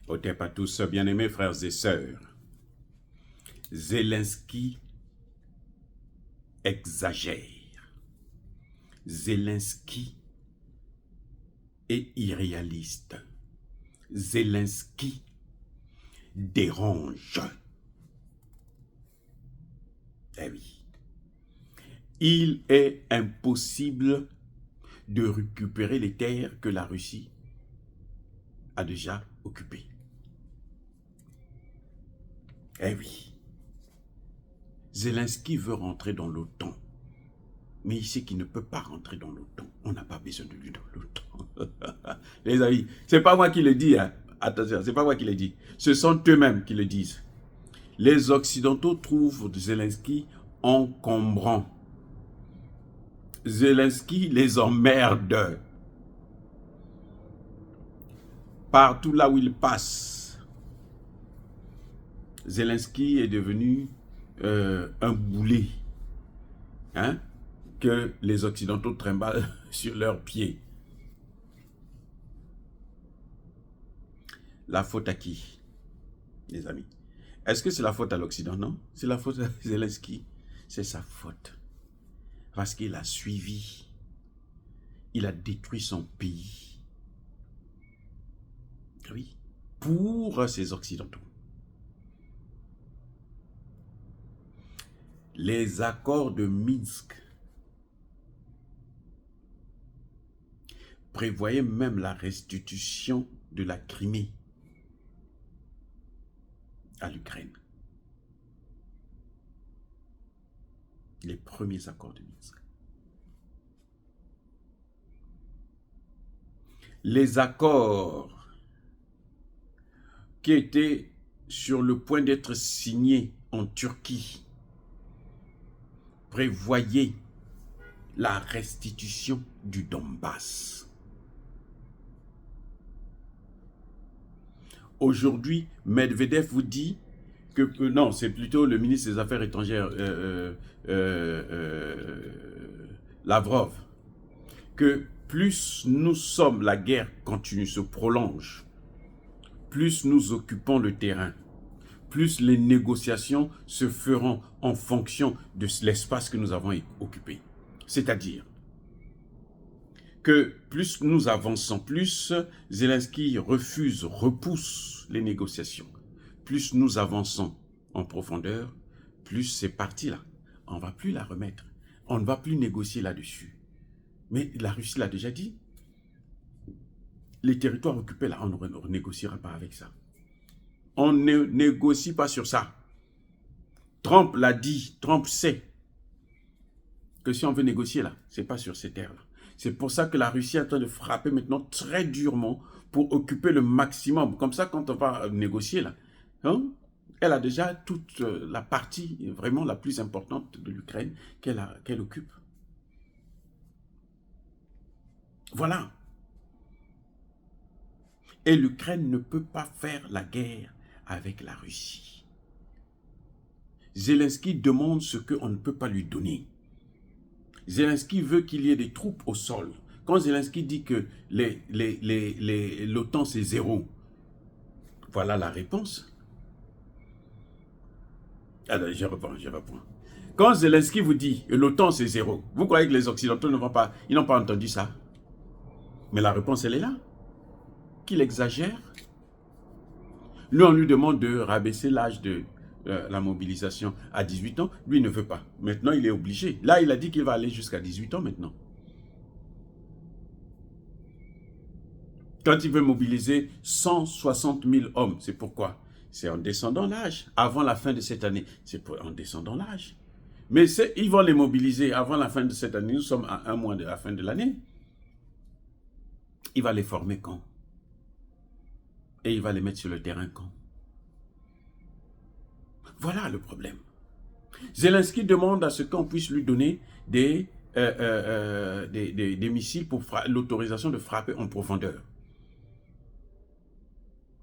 Otep à tous, bien-aimés frères et sœurs. Zelensky exagère. Zelensky est irréaliste. Zelensky dérange. Eh oui. Il est impossible de récupérer les terres que la Russie a déjà occupées. Eh oui. Zelensky veut rentrer dans l'OTAN. Mais il sait qu'il ne peut pas rentrer dans l'OTAN. On n'a pas besoin de lui dans l'OTAN. Les amis, c'est pas moi qui le dis. Hein. Attention, c'est pas moi qui le dis. Ce sont eux-mêmes qui le disent. Les Occidentaux trouvent Zelensky encombrant. Zelensky les emmerde. Partout là où il passe, Zelensky est devenu un boulet. Hein? Que les Occidentaux trimballent sur leurs pieds. La faute à qui, les amis? Est-ce que c'est la faute à l'Occident? Non, c'est la faute à Zelensky. C'est sa faute. Parce qu'il a suivi. Il a détruit son pays. Oui, pour ces Occidentaux. Les accords de Minsk prévoyaient même la restitution de la Crimée à l'Ukraine. Les premiers accords de Minsk. Les accords qui étaient sur le point d'être signés en Turquie prévoyaient la restitution du Donbass. Aujourd'hui, Medvedev vous dit que non, c'est plutôt le ministre des Affaires étrangères, Lavrov, que plus nous sommes, la guerre continue, se prolonge, plus nous occupons le terrain, plus les négociations se feront en fonction de l'espace que nous avons occupé. C'est-à-dire que plus nous avançons, plus Zelensky repousse les négociations. Plus nous avançons en profondeur, plus c'est parti là. On ne va plus la remettre. On ne va plus négocier là-dessus. Mais la Russie l'a déjà dit. Les territoires occupés là, on ne négociera pas avec ça. On ne négocie pas sur ça. Trump l'a dit, Trump sait que si on veut négocier là, ce n'est pas sur ces terres-là. C'est pour ça que la Russie est en train de frapper maintenant très durement pour occuper le maximum. Comme ça, quand on va négocier là, hein, elle a déjà toute la partie vraiment la plus importante de l'Ukraine qu'elle occupe. Voilà. Et l'Ukraine ne peut pas faire la guerre avec la Russie. Zelensky demande ce qu'on ne peut pas lui donner. Zelensky veut qu'il y ait des troupes au sol. Quand Zelensky dit que l'OTAN c'est zéro, voilà la réponse. Alors, je reprends. Quand Zelensky vous dit que l'OTAN c'est zéro, vous croyez que les Occidentaux ne vont pas, ils n'ont pas entendu ça? Mais la réponse, elle est là. Qu'il exagère. Lui, on lui demande de rabaisser l'âge de la mobilisation à 18 ans. Lui, il ne veut pas. Maintenant, il est obligé. Là, il a dit qu'il va aller jusqu'à 18 ans maintenant. Quand il veut mobiliser 160 000 hommes, c'est pourquoi? C'est en descendant l'âge. Avant la fin de cette année, c'est en descendant l'âge. Mais ils vont les mobiliser avant la fin de cette année. Nous sommes à un mois de la fin de l'année. Il va les former quand? Et il va les mettre sur le terrain quand? Voilà le problème. Zelensky demande à ce qu'on puisse lui donner des missiles pour l'autorisation de frapper en profondeur.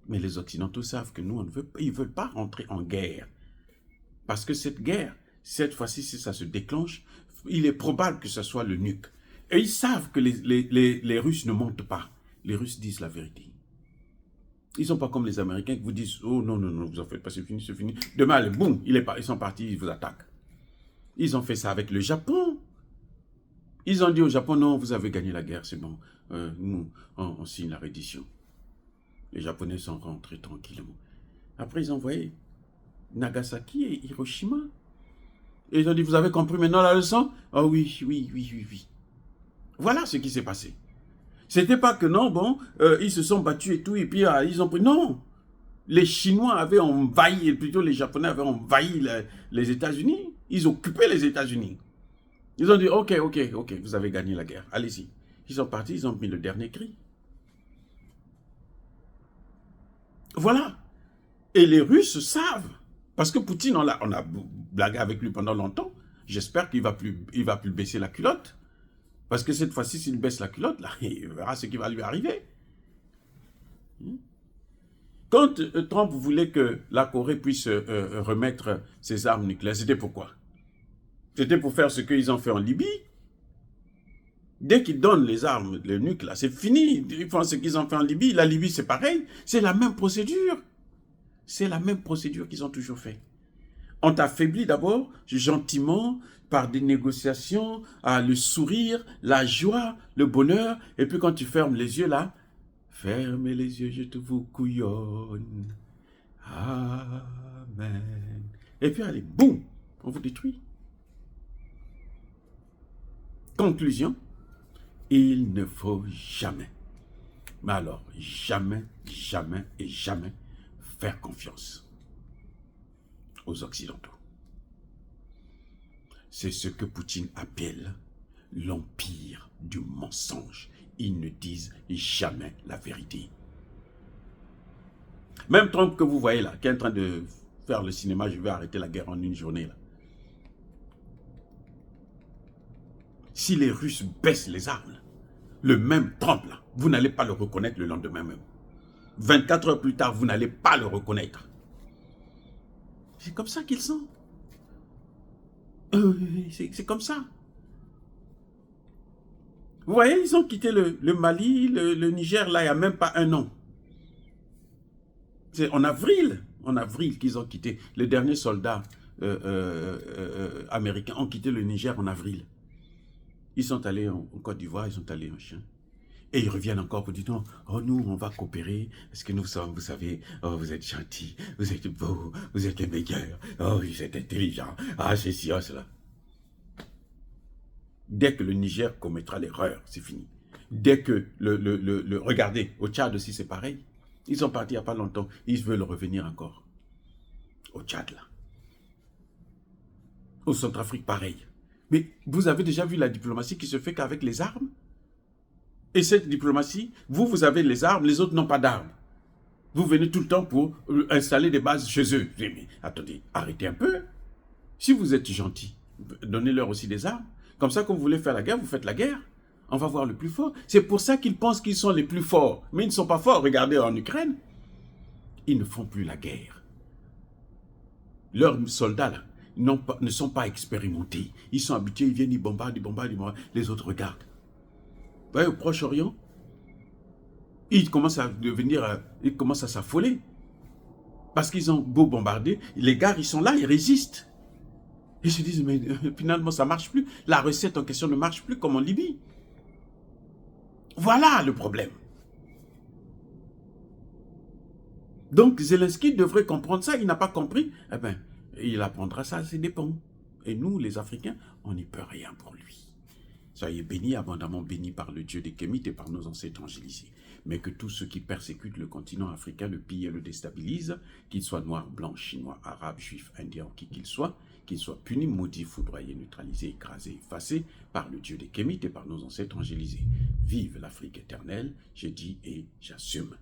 Mais les Occidentaux savent que nous, ils ne veulent pas rentrer en guerre. Parce que cette guerre, cette fois-ci, si ça se déclenche, il est probable que ce soit le nuque. Et ils savent que les Russes ne mentent pas. Les Russes disent la vérité. Ils ne sont pas comme les Américains qui vous disent « Oh non, non, non, vous en faites pas, c'est fini, c'est fini. » Demain, allez, boum, ils sont partis, ils vous attaquent. Ils ont fait ça avec le Japon. Ils ont dit au Japon « Non, vous avez gagné la guerre, c'est bon. Nous, on signe la reddition. » Les Japonais sont rentrés tranquillement. Après, ils ont envoyé Nagasaki et Hiroshima. Et ils ont dit « Vous avez compris maintenant la leçon ?»« Oh oui, oui, oui, oui, oui. » Voilà ce qui s'est passé. C'était pas que non, bon, ils se sont battus et tout, et puis ils ont pris... Non. Les Chinois avaient envahi, plutôt les Japonais avaient envahi les États-Unis. Ils occupaient les États-Unis. Ils ont dit, ok, vous avez gagné la guerre, allez-y. Ils sont partis, ils ont mis le dernier cri. Voilà. Et les Russes savent. Parce que Poutine, on a blagué avec lui pendant longtemps. J'espère qu'il ne va plus baisser la culotte. Parce que cette fois-ci, s'il baisse la culotte, là, il verra ce qui va lui arriver. Quand Trump voulait que la Corée puisse remettre ses armes nucléaires, c'était pourquoi? C'était pour faire ce qu'ils ont fait en Libye. Dès qu'ils donnent les armes, les nucléaires, c'est fini. Ils font ce qu'ils ont fait en Libye. La Libye, c'est pareil. C'est la même procédure. C'est la même procédure qu'ils ont toujours fait. On t'affaiblit d'abord, gentiment, par des négociations, le sourire, la joie, le bonheur. Et puis quand tu fermes les yeux là, fermez les yeux, je te vous couillonne. Amen. Et puis allez, boum, on vous détruit. Conclusion, il ne faut jamais, mais alors jamais, jamais et jamais faire confiance aux Occidentaux. C'est ce que Poutine appelle l'empire du mensonge. Ils ne disent jamais la vérité. Même Trump que vous voyez là, qui est en train de faire le cinéma, je vais arrêter la guerre en une journée là. Si les Russes baissent les armes, le même Trump là, vous n'allez pas le reconnaître le lendemain même. 24 heures plus tard, vous n'allez pas le reconnaître. C'est comme ça qu'ils sont. C'est comme ça. Vous voyez, ils ont quitté le Mali, le Niger, là, il n'y a même pas un an. C'est en avril qu'ils ont quitté. Les derniers soldats américains ont quitté le Niger en avril. Ils sont allés en Côte d'Ivoire, ils sont allés en Chine. Et ils reviennent encore pour dire, non, oh nous, on va coopérer, parce que nous sommes, vous savez, oh vous êtes gentils, vous êtes beaux, vous êtes les meilleurs, oh vous êtes intelligents, ah c'est ci, oh cela. Dès que le Niger commettra l'erreur, c'est fini. Dès que regardez, au Tchad aussi c'est pareil. Ils sont partis il n'y a pas longtemps, ils veulent revenir encore. Au Tchad là. Au Centrafrique pareil. Mais vous avez déjà vu la diplomatie qui se fait qu'avec les armes? Et cette diplomatie, vous avez les armes, les autres n'ont pas d'armes. Vous venez tout le temps pour installer des bases chez eux. Mais attendez, arrêtez un peu. Si vous êtes gentil, donnez-leur aussi des armes. Comme ça, quand vous voulez faire la guerre, vous faites la guerre. On va voir le plus fort. C'est pour ça qu'ils pensent qu'ils sont les plus forts. Mais ils ne sont pas forts. Regardez en Ukraine. Ils ne font plus la guerre. Leurs soldats, là, ne sont pas expérimentés. Ils sont habitués, ils viennent, ils bombardent. Les autres regardent. Vous voyez, au Proche-Orient, ils commencent à s'affoler. Parce qu'ils ont beau bombarder, les gars, ils sont là, ils résistent. Ils se disent, mais finalement, ça ne marche plus. La recette en question ne marche plus comme en Libye. Voilà le problème. Donc, Zelensky devrait comprendre ça. Il n'a pas compris. Eh bien, il apprendra ça à ses dépens. Et nous, les Africains, on n'y peut rien pour lui. Soyez bénis, abondamment bénis par le Dieu des Kémites et par nos ancêtres angélisés. Mais que tous ceux qui persécutent le continent africain le pillent et le déstabilisent, qu'ils soient noirs, blancs, chinois, arabes, juifs, indiens, qui qu'ils soient punis, maudits, foudroyés, neutralisés, écrasés, effacés par le Dieu des Kémites et par nos ancêtres angélisés. Vive l'Afrique éternelle, j'ai dit et j'assume.